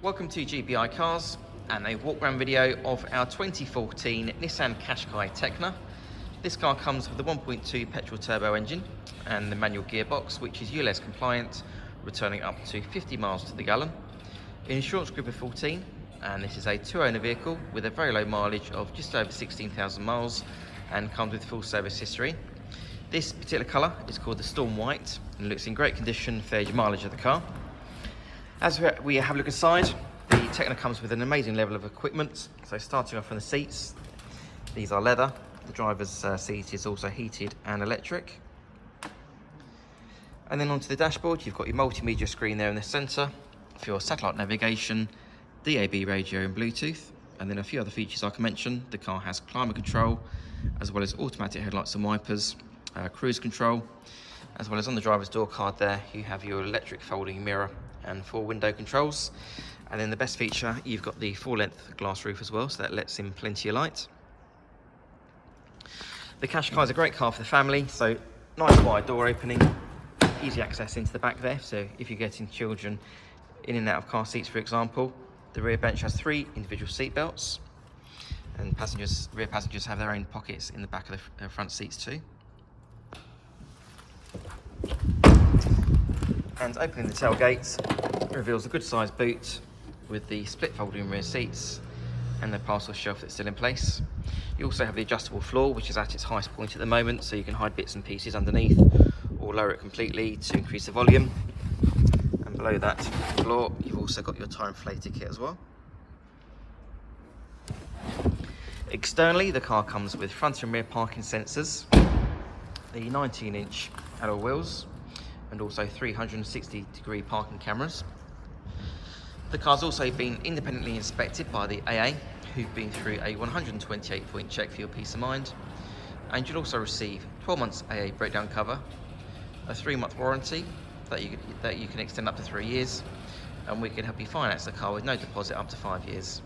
Welcome to GBI Cars and a walk around video of our 2014 Nissan Qashqai Tekna. This car comes with a 1.2 petrol turbo engine and the manual gearbox, which is ULEZ compliant, returning up to 50 miles to the gallon. Insurance group of 14, and this is a two-owner vehicle with a very low mileage of just over 16,000 miles and comes with full service history. This particular colour is called the Storm White and looks in great condition for the mileage of the car. As we have a look inside, the Tekna comes with an amazing level of equipment. So starting off from the seats, these are leather. The driver's seat is also heated and electric. And then onto the dashboard, you've got your multimedia screen there in the centre for your satellite navigation, DAB radio and Bluetooth. And then a few other features I can mention. The car has climate control, as well as automatic headlights and wipers, cruise control, as well as on the driver's door card there, you have your electric folding mirror and 4 window controls. And then the best feature, you've got the full length glass roof as well, so that lets in plenty of light. The Qashqai is a great car for the family, so nice wide door opening, easy access into the back there, so if you're getting children in and out of car seats, for example. The rear bench has 3 individual seat belts, and rear passengers have their own pockets in the back of the front seats too. And opening the tailgate reveals a good sized boot with the split folding rear seats and the parcel shelf that's still in place. You also have the adjustable floor, which is at its highest point at the moment, so you can hide bits and pieces underneath or lower it completely to increase the volume. And below that floor, you've also got your tire inflator kit as well. Externally, the car comes with front and rear parking sensors, the 19-inch alloy wheels, and also 360-degree parking cameras. The car's also been independently inspected by the AA, who've been through a 128-point check for your peace of mind. And you'll also receive 12 months AA breakdown cover, a 3-month warranty that you can extend up to 3 years, and we can help you finance the car with no deposit up to 5 years.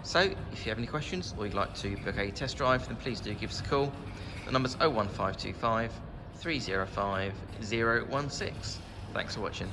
So if you have any questions or you'd like to book a test drive, then please do give us a call. The number's 01525 305 016. Thanks for watching.